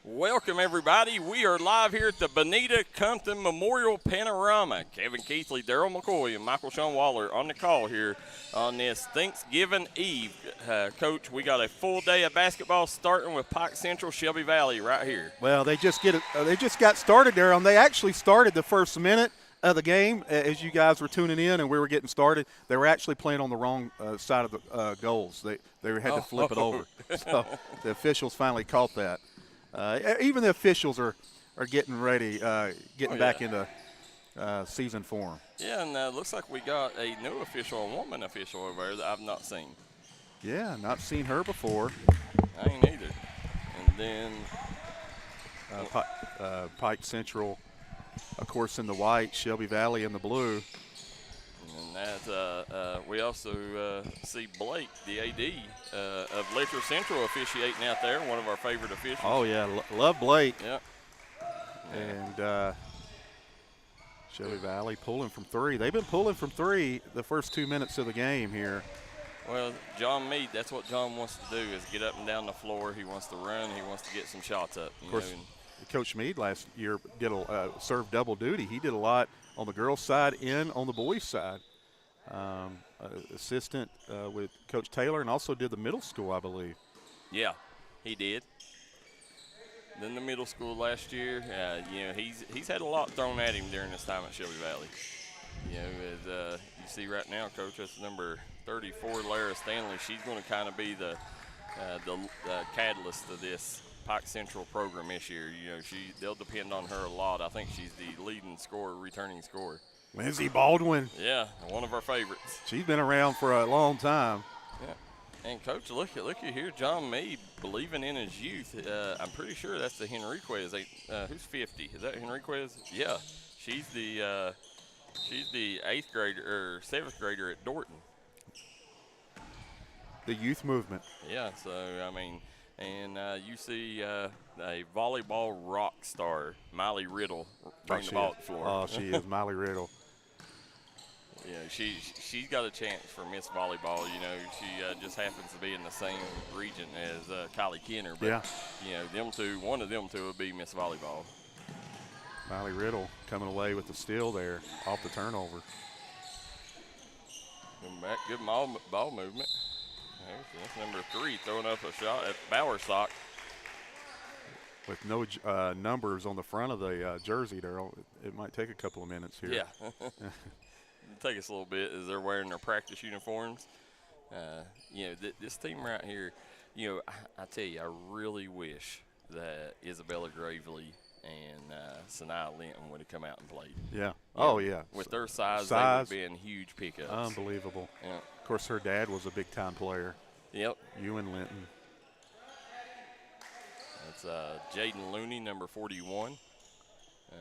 Welcome, everybody. We are live here at the Bonita Compton Memorial Panorama. Kevin Keathley, Darryl McCoy, and Michael Sean Waller on the call here on this Thanksgiving Eve. Coach, we got a full day of basketball starting with Pike Central, Shelby Valley right here. Well, they just got started there, and they actually started the first minute of the game as you guys were tuning in and we were getting started. They were actually playing on the wrong side of the goals. They had to flip it over. So the officials finally caught that. Even the officials are getting ready, back into season form. Yeah, and looks like we got a new official, a woman official over there that I've not seen. Yeah, not seen her before. I ain't either. And then Pike Central, of course, in the white, Shelby Valley in the blue. And that we also see Blake, the AD of Letcher Central, officiating out there, one of our favorite officials. Oh, yeah, love Blake. Yep. And Shelby Valley pulling from three. They've been pulling from three the first 2 minutes of the game here. Well, John Meade, that's what John wants to do, is get up and down the floor. He wants to run. He wants to get some shots up. Of course, Coach Meade last year did served double duty. He did a lot on the girls' side and on the boys' side. Assistant with Coach Taylor, and also did the middle school, I believe. Yeah, he did. Then the middle school last year, he's had a lot thrown at him during this time at Shelby Valley. As you see right now, Coach, that's number 34, Lara Stanley. She's going to kind of be the catalyst of this Pike Central program this year. They'll depend on her a lot. I think she's the leading scorer, returning scorer. Lindsey Baldwin. Yeah, one of our favorites. She's been around for a long time. Yeah. And, Coach, look at here, John Meade believing in his youth. I'm pretty sure that's the Henriquez. Who's 50? Is that Henriquez? Yeah. She's the 8th grader or 7th grader at Dorton. The youth movement. Yeah, so, and you see a volleyball rock star, Miley Riddle, bring the ball to the floor. Oh, she is, Miley Riddle. Yeah, she's got a chance for Miss Volleyball. She just happens to be in the same region as Kylie Kenner. But, one of them two will be Miss Volleyball. Miley Riddle coming away with the steal there off the turnover. Good ball movement. That's number 3 throwing up a shot at Bowersock. With no numbers on the front of the jersey, Darryl, it might take a couple of minutes here. Yeah. It'll take us a little bit as they're wearing their practice uniforms. This team right here, I tell you, I really wish that Isabella Gravely and Sanaa Linton would have come out and played. Yeah. Yeah. With their size, they would have been huge pickups. Unbelievable. Yeah. Of course, her dad was a big-time player. Yep. Ewan Linton. That's Jaden Looney, number 41.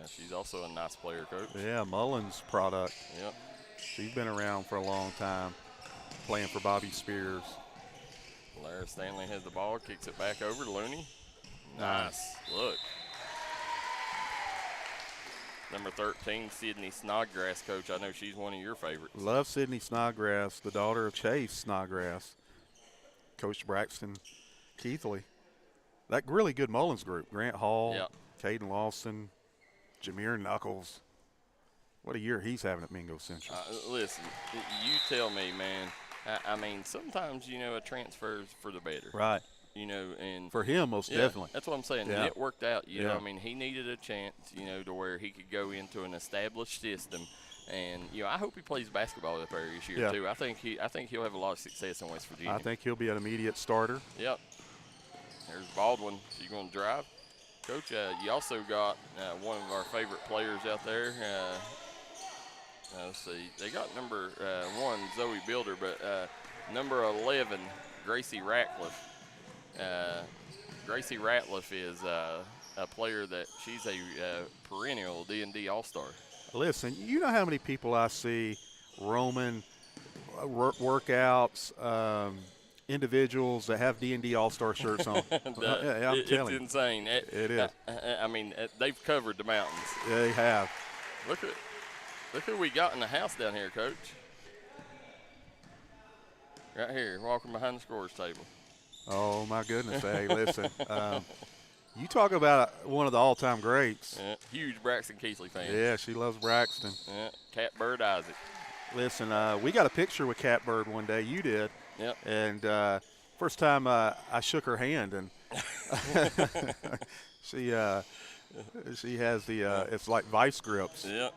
She's also a nice player, Coach. Yeah, Mullins product. Yep. She's been around for a long time, playing for Bobby Spears. Lara Stanley has the ball, kicks it back over to Looney. Nice. Look. Number 13, Sydney Snodgrass, Coach. I know she's one of your favorites. Love Sydney Snodgrass, the daughter of Chase Snodgrass. Coach Braxton Keathley. That really good Mullins group. Grant Hall, Caden Lawson, Jameer Knuckles. What a year he's having at Mingo Central. Listen, you tell me, man. Sometimes, a transfer is for the better. Right. And for him, most definitely. That's what I'm saying. Yeah. And it worked out. Yeah. He needed a chance, to where he could go into an established system. And, I hope he plays basketball up there this year, too. I think he'll have a lot of success in West Virginia. I think he'll be an immediate starter. Yep. There's Baldwin. She's going to drive. Coach, you also got one of our favorite players out there. Let's see. They got number 1, Zoe Builder, but number 11, Gracie Ratcliffe. Gracie Ratcliffe is a player that she's a perennial D&D All-Star. Listen, you know how many people I see roaming workouts, individuals that have D&D All-Star shirts on. I'm telling you. It's insane. It is. They've covered the mountains. They have. Look who we got in the house down here, Coach. Right here, walking behind the scores table. Oh, my goodness. Hey, listen. You talk about one of the all-time greats. Yeah, huge Braxton Keathley fan. Yeah, she loves Braxton. Yeah, Catbird Isaac. Listen, we got a picture with Catbird one day. You did. Yep. And first time I shook her hand, and she has the it's like vice grips. Yep.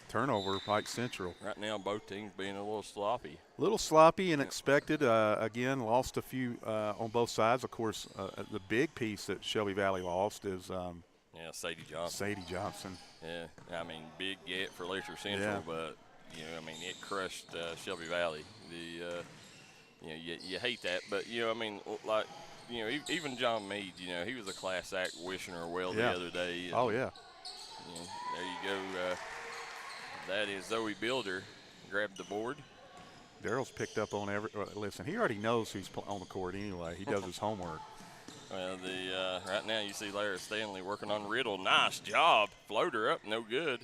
Turnover, Pike Central. Right now, both teams being a little sloppy. A little sloppy and expected. Again, lost a few on both sides. Of course, the big piece that Shelby Valley lost is Sadie Johnson. Yeah, I mean, big get for Lakeshore Central, but I mean, it crushed Shelby Valley. You hate that, but I mean, like even John Meade, he was a class act wishing her well the other day. And, oh yeah. There you go. That is Zoe Builder. Grabbed the board. Darryl's picked up on listen, he already knows who's on the court anyway. He does his homework. Well, right now you see Lara Stanley working on Riddle. Nice job. Floater up, no good.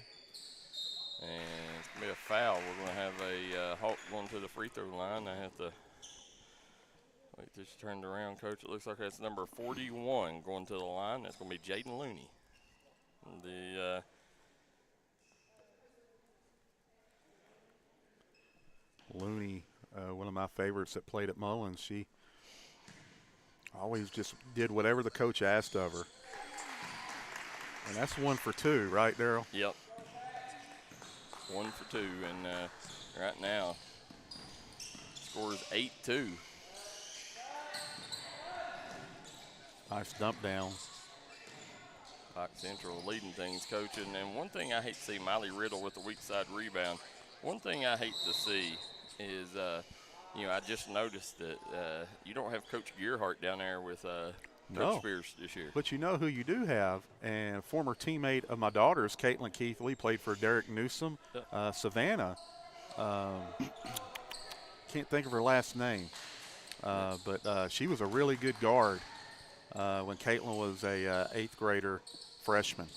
And it's going to be a foul. We're going to have a Hawk going to the free throw line. I have to wait till she turned around, Coach. It looks like that's number 41 going to the line. That's going to be Jaden Looney. Looney, one of my favorites that played at Mullins. She always just did whatever the coach asked of her. And that's 1 for 2, right, Darryl? Yep. 1 for 2, and right now score is 8-2. Nice dump down. Pike Central leading things, Coach. And one thing I hate to see, Miley Riddle with the weak side rebound. One thing I hate to see is, I just noticed that you don't have Coach Gearhart down there with Coach Spears this year. But you know who you do have, and former teammate of my daughter's, Caitlin Keathley, played for Derek Newsom, Savannah. Can't think of her last name, but she was a really good guard when Caitlin was a 8th grader freshman.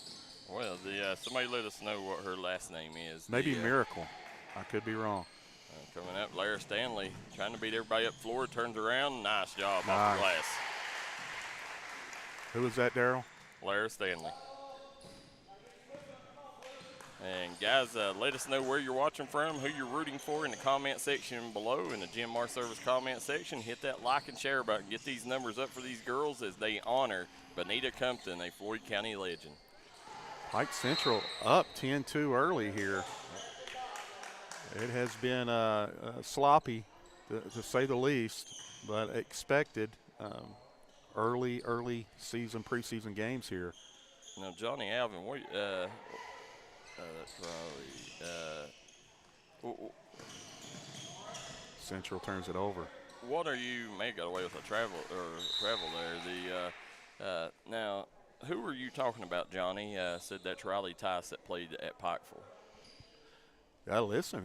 Well, somebody let us know what her last name is. Maybe Miracle. I could be wrong. Coming up, Lara Stanley trying to beat everybody up. Floyd turns around. Nice job off the glass. Who was that, Darryl? Lara Stanley. And, guys, let us know where you're watching from, who you're rooting for in the comment section below, in the Jim Mar Service comment section. Hit that like and share button. Get these numbers up for these girls as they honor Bonita Compton, a Floyd County legend. Pike Central up 10-2 early here. It has been sloppy, to say the least, but expected. Early season, preseason games here. Now, Johnny Alvin, that's probably Central turns it over. What are you? May got away with a travel there. Now, who were you talking about, Johnny? Said that's Riley Tice that played at Pikeville. Listen.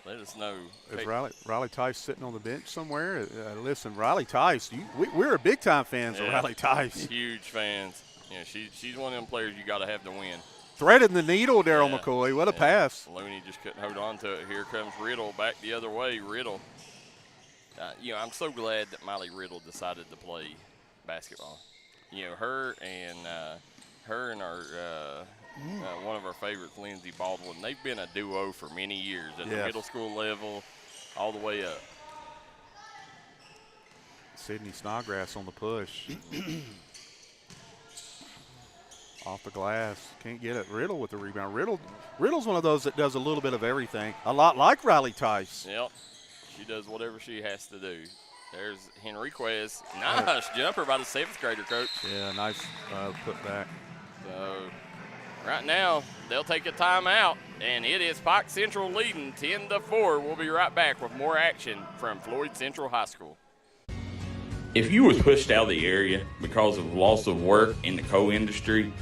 Let us know. Is Riley Tice sitting on the bench somewhere? Listen, Riley Tice, we're big-time fans of Riley Tice. Huge fans. She's one of them players you got to have to win. Threading the needle, Darryl McCoy. What a pass. Looney just couldn't hold on to it. Here comes Riddle back the other way. Riddle. I'm so glad that Miley Riddle decided to play basketball. Her and our one of our favorites, Lindsey Baldwin, they've been a duo for many years at the middle school level all the way up. Sydney Snodgrass on the push. Off the glass. Can't get it. Riddle with the rebound. Riddle's one of those that does a little bit of everything. A lot like Riley Tice. Yep. She does whatever she has to do. There's Henriquez. Nice jumper by the 7th grader, Coach. Yeah, nice put back. So right now, they'll take a timeout, and it is Pike Central leading 10-4. We'll be right back with more action from Floyd Central High School. If you was pushed out of the area because of loss of work in the coal industry,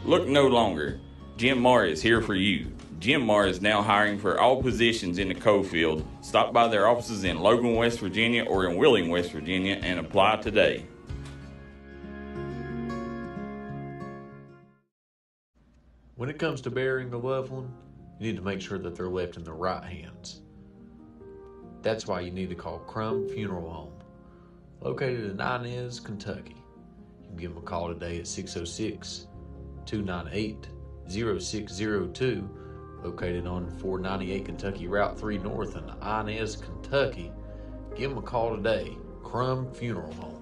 look no longer. Jim Mar is here for you. Jim Mar is now hiring for all positions in the coal field. Stop by their offices in Logan, West Virginia or in Wheeling, West Virginia and apply today. When it comes to burying a loved one, you need to make sure that they're left in the right hands. That's why you need to call Crum Funeral Home. located in Inez, Kentucky. You can give them a call today at 606-298-0602, located on 498 Kentucky Route 3 North in Inez, Kentucky. Give them a call today. Crum Funeral Home.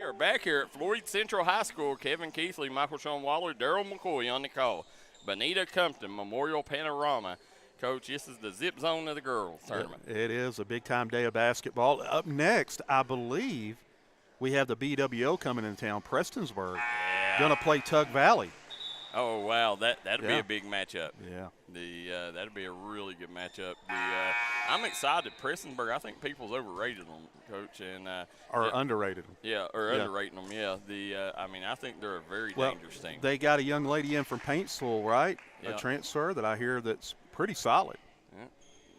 We're back here at Floyd Central High School. Kevin Keathley, Michael Sean Waller, Darryl McCoy on the call. Bonita Compton Memorial Panorama. Coach, this is the zip zone of the girls tournament. It is a big-time day of basketball. Up next, I believe, we have the BWO coming into town, Prestonsburg. Yeah. Going to play Tug Valley. Oh, wow, that'll be a big matchup. Yeah. That'll be a really good matchup. I'm excited. Prestonsburg, I think people's overrated them, Coach, and Underrated them. Yeah, or underrating them. Yeah. I think they're a very dangerous team. They got a young lady in from Paintsville, right? Yeah. A transfer that I hear that's pretty solid. Yeah.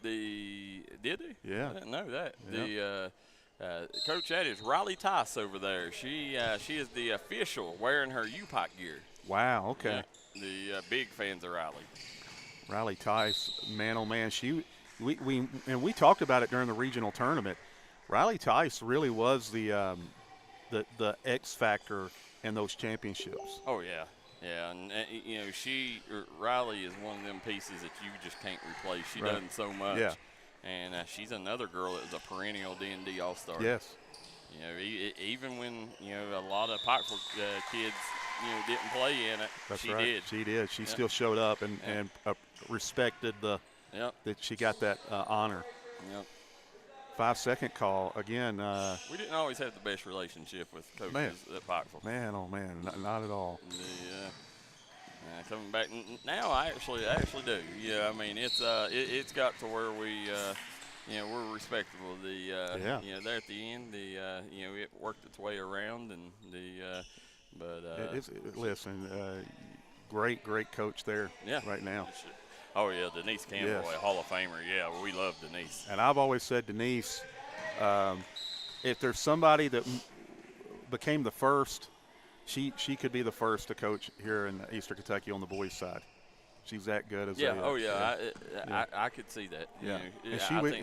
Did they? Yeah. I didn't know that. Yeah. Coach, that is Riley Tice over there. She is the official wearing her U-Pike gear. Wow. Okay. Yeah, the big fans of Riley. Riley Tice, man, oh man, we talked about it during the regional tournament. Riley Tice really was the X factor in those championships. Oh yeah, and Riley is one of them pieces that you just can't replace. She does so much. Yeah. And she's another girl that was a perennial D&D All-Star. Yes. Even when a lot of Pikeville kids didn't play in it, she did. She did. She still showed up and respected that she got that honor. Yep. 5-second call again. We didn't always have the best relationship with coaches at Pikeville. Man, oh man, not at all. Coming back now, I actually do. Yeah, I mean it's got to where we're respectable. There at the end, it worked its way around, and listen, great coach there right now. Oh yeah, Denise Campbell, a Hall of Famer. Yeah, we love Denise. And I've always said Denise, if there's somebody that became the first, she could be the first to coach here in Eastern Kentucky on the boys' side. She's that good as I could see that. Yeah,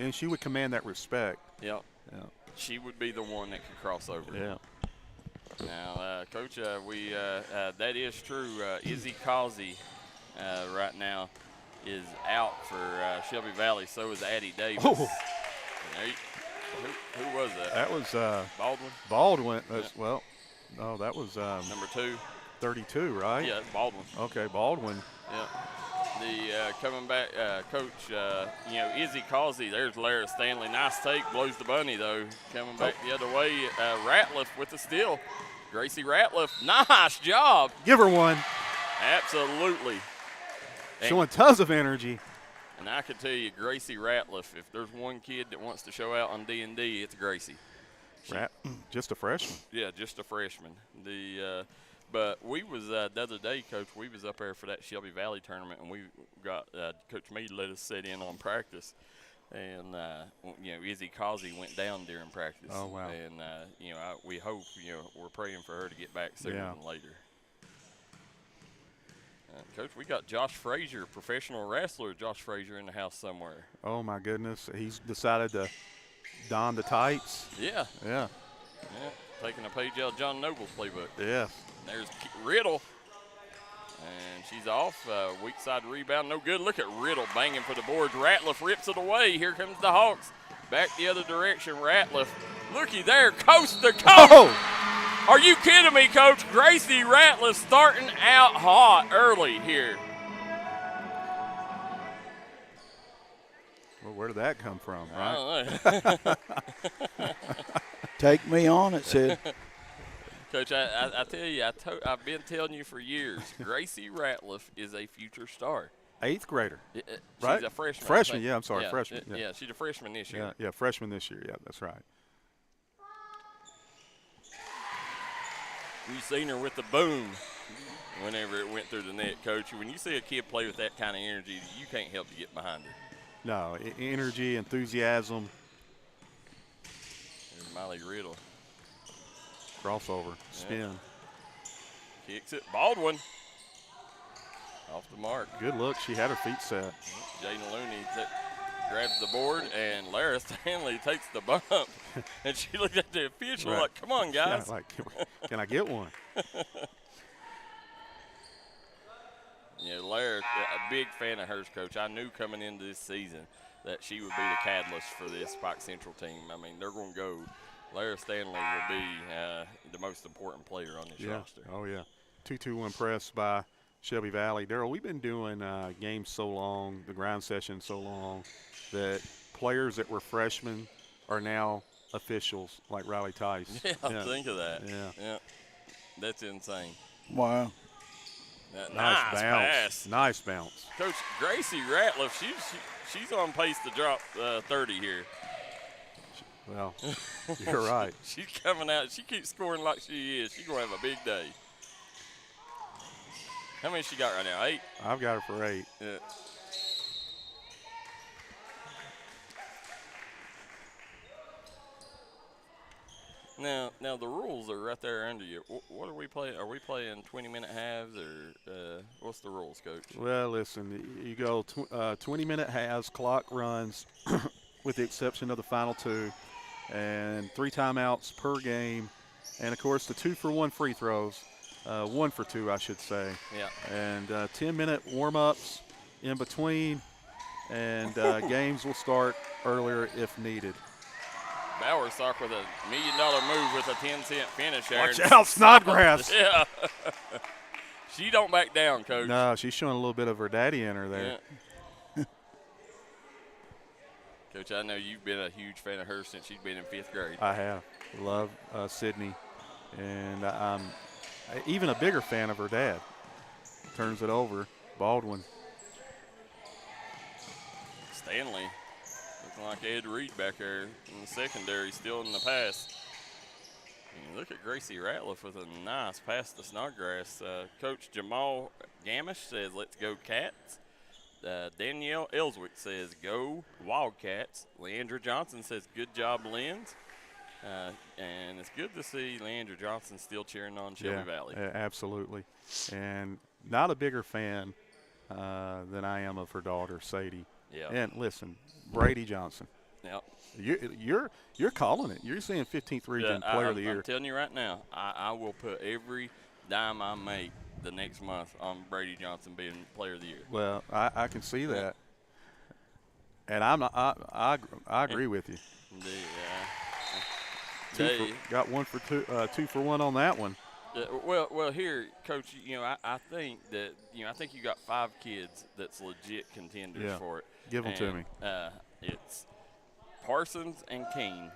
and she would command that respect. Yeah. She would be the one that could cross over. Yeah. Now, Coach, that is true. Izzy Causey right now is out for Shelby Valley. So is Addie Davis. Oh. Who was that? That was Baldwin. Baldwin. Well, no, that was number 2. 32, right? Yeah, Baldwin. Okay, Baldwin. Yeah. Coming back, Coach, Izzy Causey, there's Lara Stanley. Nice take, blows the bunny, though. Coming back the other way, Ratliff with the steal. Gracie Ratliff, nice job. Give her one. Absolutely. Showing tons of energy. And I can tell you, Gracie Ratliff, if there's one kid that wants to show out on D&D, it's Gracie. Just a freshman. Yeah, just a freshman. But we was the other day, Coach, we was up there for that Shelby Valley tournament, and we got Coach Meade let us sit in on practice. And, Izzy Causey went down during practice. Oh, wow. And, we hope, we're praying for her to get back sooner than later. Coach, we got Josh Frazier, professional wrestler Josh Frazier, in the house somewhere. Oh, my goodness. He's decided to don the tights. Yeah. Yeah. Yeah, taking a page out of John Noble's playbook. Yeah. There's Riddle. And she's off. Weak side rebound. No good. Look at Riddle banging for the boards. Ratliff rips it away. Here comes the Hawks. Back the other direction. Ratliff. Looky there. Coast to coast. Oh! Are you kidding me, Coach? Gracie Ratliff starting out hot early here. Well, where did that come from, right? I don't know. Take me on it, Sid. Coach, I tell you, I've been telling you for years, Gracie Ratliff is a future star. 8th grader, right? She's a freshman. Freshman, yeah, I'm sorry, freshman. Yeah, she's a freshman this year. Yeah, freshman this year, yeah, that's right. You seen her with the boom whenever it went through the net, Coach. When you see a kid play with that kind of energy, you can't help to get behind her. No, energy, enthusiasm. There's Miley Riddle. Crossover, spin. Kicks it. Baldwin. Off the mark. Good look. She had her feet set. Jaden Looney grabs the board, and Lara Stanley takes the bump. And she looked at the official like, come on, guys. Yeah, like, can I get one? Yeah, Lara, a big fan of hers, Coach. I knew coming into this season that she would be the catalyst for this Pike Central team. I mean, they're going to go. Lara Stanley will be the most important player on this roster. Oh, yeah. 2-2-1 press by Shelby Valley. Darryl, we've been doing games so long, the grind session so long, that players that were freshmen are now officials like Riley Tice. Yeah, think of that. Yeah. That's insane. Wow. Nice bounce. pass. Nice bounce. Coach Gracie Ratliff, she's on pace to drop 30 here. Well, you're right. She's coming out. She keeps scoring like she is. She's going to have a big day. How many she got right now? 8? I've got her for 8. Yeah. Now the rules are right there under you. What are we playing? Are we playing 20-minute halves or what's the rules, Coach? Well, listen, you go 20-minute halves, clock runs, with the exception of the final 2, and 3 timeouts per game, and of course the 2-for-1 free throws, 1 for 2, I should say. Yeah. And 10-minute warm-ups in between, and games will start earlier if needed. Bowersock with a $1 million move with a 10-cent finish there. Watch out, Snodgrass. Yeah. She don't back down, Coach. No, she's showing a little bit of her daddy in her there. Yeah. Coach, I know you've been a huge fan of her since she's been in 5th grade. I have. Love Sydney. And I'm even a bigger fan of her dad. Turns it over. Baldwin. Stanley. Looking like Ed Reed back there in the secondary, still in the pass. And look at Gracie Ratliff with a nice pass to Snodgrass. Coach Jamal Gamish says, let's go Cats. Danielle Ellswick says, go Wildcats. Leandra Johnson says, good job, Lens. And it's good to see Leandra Johnson still cheering on Shelby Valley. Yeah, absolutely. And not a bigger fan than I am of her daughter, Sadie. Yeah. And listen, Brady Johnson. Yep. You're calling it. You're saying 15th region player of the year. I'm telling you right now, I will put every dime I make the next month on Brady Johnson being player of the year. Well, I can see that. And I agree with you. Got 1 for 2, 2 for 1 on that one. Well, here, Coach, I think that, I think you got 5 kids that's legit contenders for it. Give them to me. It's Parsons and Keene,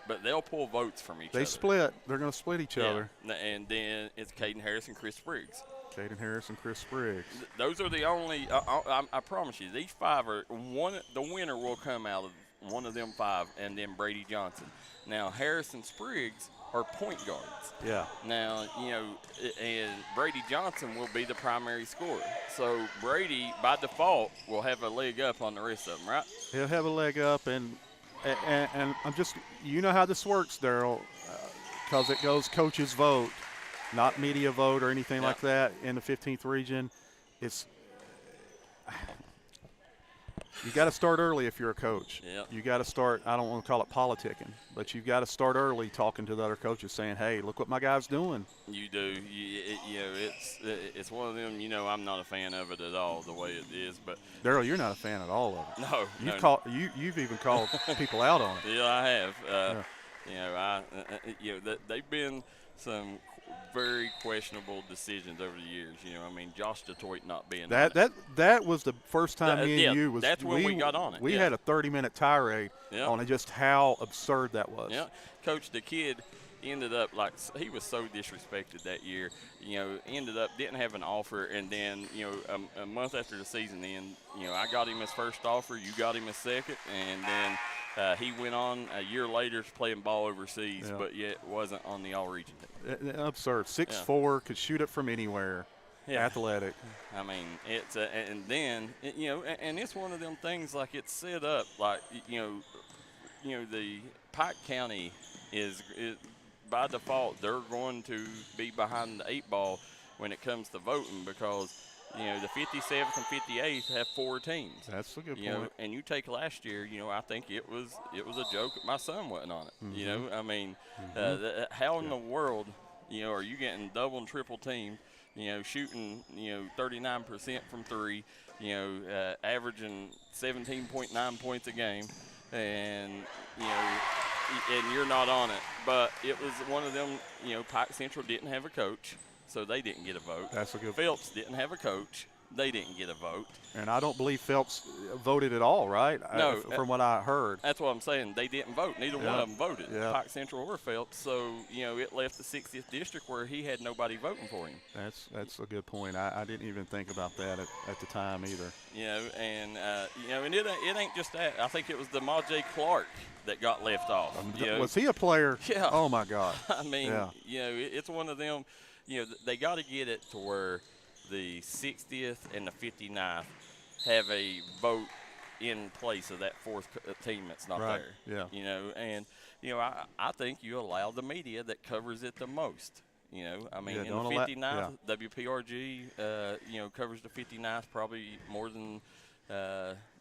but they'll pull votes from each other. They split. They're going to split each other. And then it's Caden Harris and Chris Spriggs. Caden Harris and Chris Spriggs. Those are the only. I promise you, these 5 are one. The winner will come out of one of them 5, and then Brady Johnson. Now Harris and Spriggs are point guards. Yeah. Now, and Brady Johnson will be the primary scorer. So Brady, by default, will have a leg up on the rest of them, right? He'll have a leg up, and I'm just, how this works, Darryl, because it goes coach's vote, not media vote or anything like that in the 15th region. You got to start early if you're a coach. Yeah. You got to start, I don't want to call it politicking, but you've got to start early talking to the other coaches saying, hey, look what my guy's doing. You do. It's one of them, I'm not a fan of it at all the way it is. But Darryl, you're not a fan at all of it. No. You've even called people out on it. Yeah, I have. They've been some very questionable decisions over the years. Josh DeToit not being that was the first time me and you was. That's when we got on it. We had a 30-minute tirade on just how absurd that was. Yeah, Coach, the kid ended up he was so disrespected that year. Ended up didn't have an offer, and then a month after the season, I got him his first offer. You got him his second, and then. He went on a year later playing ball overseas, but yet wasn't on the all-region team. Absurd. 6'4", could shoot it from anywhere. athletic. I mean, it's and then and it's one of them things like it's set up like the Pike County is by default they're going to be behind the 8 ball when it comes to voting because the 57th and 58th have 4 teams. That's a good point. And you take last year, I think it was a joke that my son wasn't on it. Mm-hmm. I mean, how in the world are you getting double and triple teamed? Shooting 39% from 3, averaging 17.9 points a game, and and you're not on it. But it was one of them. Pike Central didn't have a coach, so they didn't get a vote. That's a good. Phelps didn't have a coach. They didn't get a vote. And I don't believe Phelps voted at all, right? No. From what I heard. That's what I'm saying. They didn't vote. Neither one of them voted. Yeah. Pike Central or Phelps. So, it left the 60th district where he had nobody voting for him. That's a good point. I didn't even think about that at the time either. And it ain't just that. I think it was the Ma J. Clark that got left off. Was he a player? Yeah. Oh, my God. I mean, it's one of them, they got to get it to where the 60th and the 59th have a vote in place of that 4th team that's not right. there. Yeah. I think you allow the media that covers it the most. I mean, in the 59th, WPRG, covers the 59th probably more than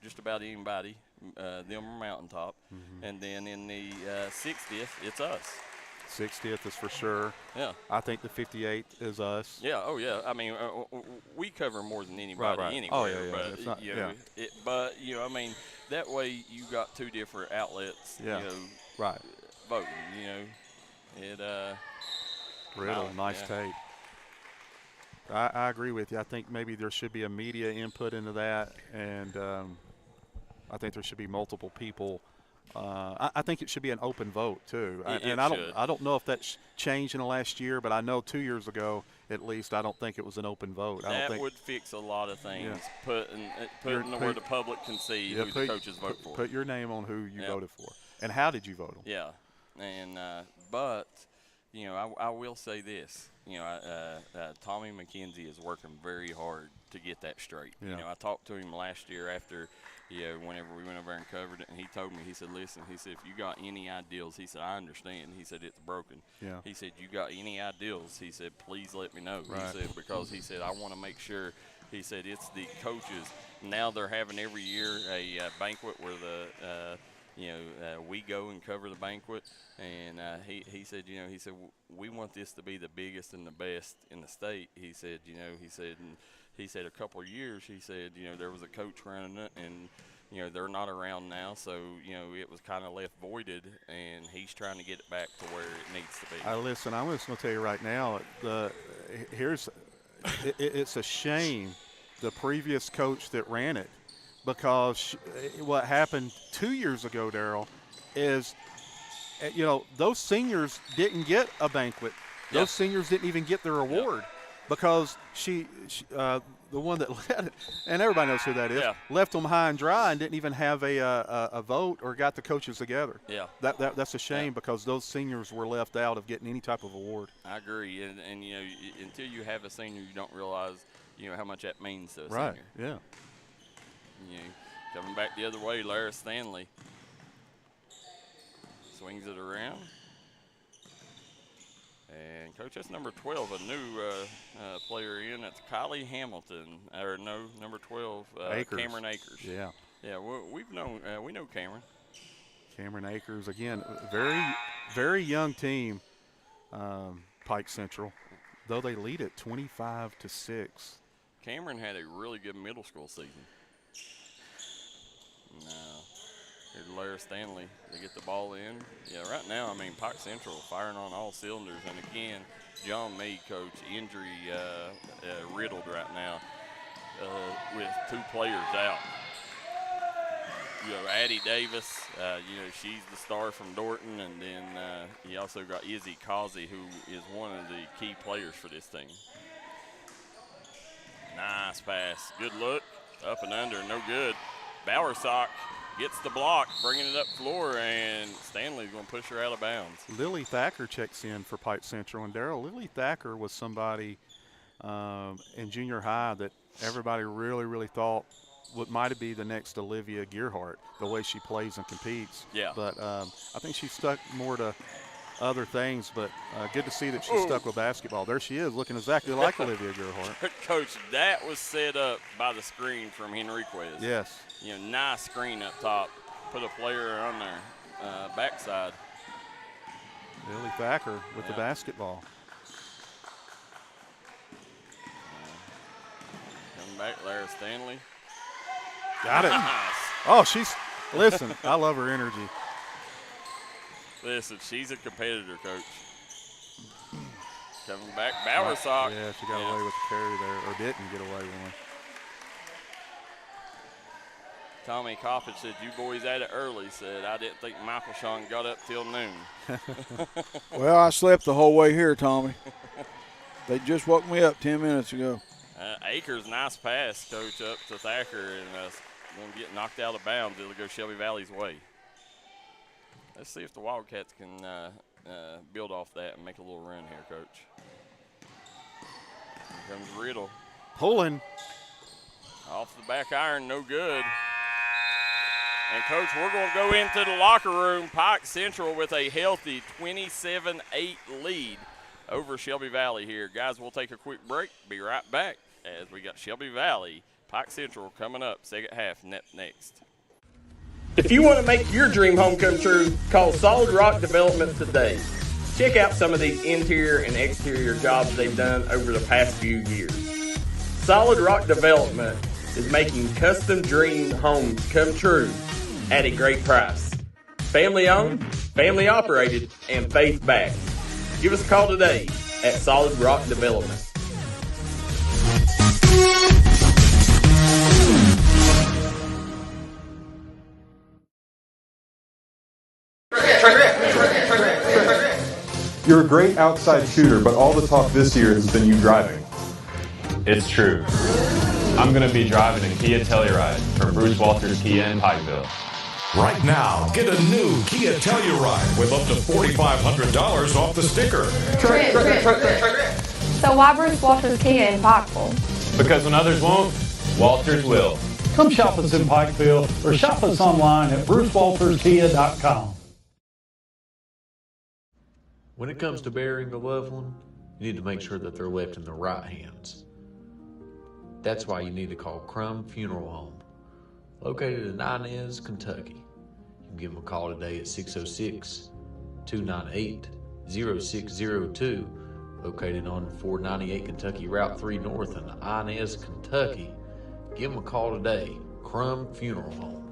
just about anybody. Them are Mountaintop. Mm-hmm. And then in the 60th, it's us. 60th is for sure. Yeah. I think the 58th is us. Yeah. Oh, yeah. I mean, we cover more than anybody right. anywhere. Oh, yeah. But, it's not, I mean, that way you got 2 different outlets, right. voting, Riddle, nice tape. I agree with you. I think maybe there should be a media input into that, and I think there should be multiple people. I think it should be an open vote too, I don't know if that's changed in the last year, but I know 2 years ago at least I don't think it was an open vote. That would fix a lot of things. Putting where the public can see who the coaches vote for. Put your name on who you voted for, and how did you vote them? Yeah, and but I will say this. Tommy McKenzie is working very hard to get that straight. Yeah. I talked to him last year after, whenever we went over and covered it, and he told me, he said, listen, he said, if you got any ideals, he said, I understand. He said, it's broken. Yeah. He said, you got any ideals, he said, please let me know. Right. He said, because he said, I want to make sure, he said, it's the coaches. Now they're having every year a banquet where we go and cover the banquet, and he said, he said, we want this to be the biggest and the best in the state. He said, he said a couple of years, he said, there was a coach running it, and they're not around now, so it was kind of left voided, and he's trying to get it back to where it needs to be. Listen, I'm just going to tell you right now, it's a shame the previous coach that ran it. Because what happened 2 years ago, Darryl, is, those seniors didn't get a banquet. Those seniors didn't even get their award because she the one that led it, and everybody knows who that is, left them high and dry and didn't even have a vote or got the coaches together. Yeah. That's a shame because those seniors were left out of getting any type of award. I agree. And until you have a senior, you don't realize, how much that means to a right. senior. Yeah. Coming back the other way, Lara Stanley swings it around. And, Coach, that's number 12, a new player in. That's Kylie Hamilton. Number 12, Cameron Akers. Yeah. Yeah, we know Cameron. Cameron Akers, again, very, very young team, Pike Central, though they lead it 25-6. Cameron had a really good middle school season. Here's Lara Stanley to get the ball in. Yeah, right now, Pike Central firing on all cylinders. And again, John Meade, coach, injury riddled right now with 2 players out. Addie Davis, she's the star from Dorton. And then you also got Izzy Causey, who is one of the key players for this team. Nice pass. Good look. Up and under. No good. Bowersock gets the block, bringing it up floor, and Stanley's going to push her out of bounds. Lily Thacker checks in for Pike Central. And, Darryl, Lily Thacker was somebody in junior high that everybody really, really thought what might be the next Olivia Gearhart, the way she plays and competes. Yeah. But I think she stuck more to other things, but good to see that she stuck with basketball. There she is, looking exactly like Olivia Gearhart. Coach, that was set up by the screen from Henriquez. Yes. Nice screen up top. Put a player on their backside. Lily Thacker with the basketball. Coming back, Lara Stanley. Got it. Nice. Oh, listen, I love her energy. Listen, she's a competitor, Coach. Coming back, Bowersock. Yeah, she got away with the carry there, or didn't get away with one. Tommy Coffin said, "You boys at it early." Said, "I didn't think Michael Sean got up till noon." Well, I slept the whole way here, Tommy. They just woke me up 10 minutes ago. Akers, nice pass, Coach, up to Thacker, and going to get knocked out of bounds. It'll go Shelby Valley's way. Let's see if the Wildcats can build off that and make a little run here, Coach. Here comes Riddle. Pulling. Off the back iron, no good. And, Coach, we're going to go into the locker room. Pike Central with a healthy 27-8 lead over Shelby Valley here. Guys, we'll take a quick break. Be right back as we got Shelby Valley, Pike Central coming up, second half next. If you want to make your dream home come true, call Solid Rock Development today. Check out some of these interior and exterior jobs they've done over the past few years. Solid Rock Development is making custom dream homes come true at a great price. Family owned, family operated, and faith backed. Give us a call today at Solid Rock Development. You're a great outside shooter, but all the talk this year has been you driving. It's true. I'm going to be driving a Kia Telluride from Bruce Walters Kia in Pikeville. Right now, get a new Kia Telluride with up to $4,500 off the sticker. So why Bruce Walters Kia in Pikeville? Because when others won't, Walters will. Come shop us in Pikeville or shop us online at brucewalterskia.com. When it comes to burying a loved one, you need to make sure that they're left in the right hands. That's why you need to call Crum Funeral Home, located in Inez, Kentucky. You can give them a call today at 606-298-0602, located on 498 Kentucky Route 3 North in Inez, Kentucky. Give them a call today, Crum Funeral Home.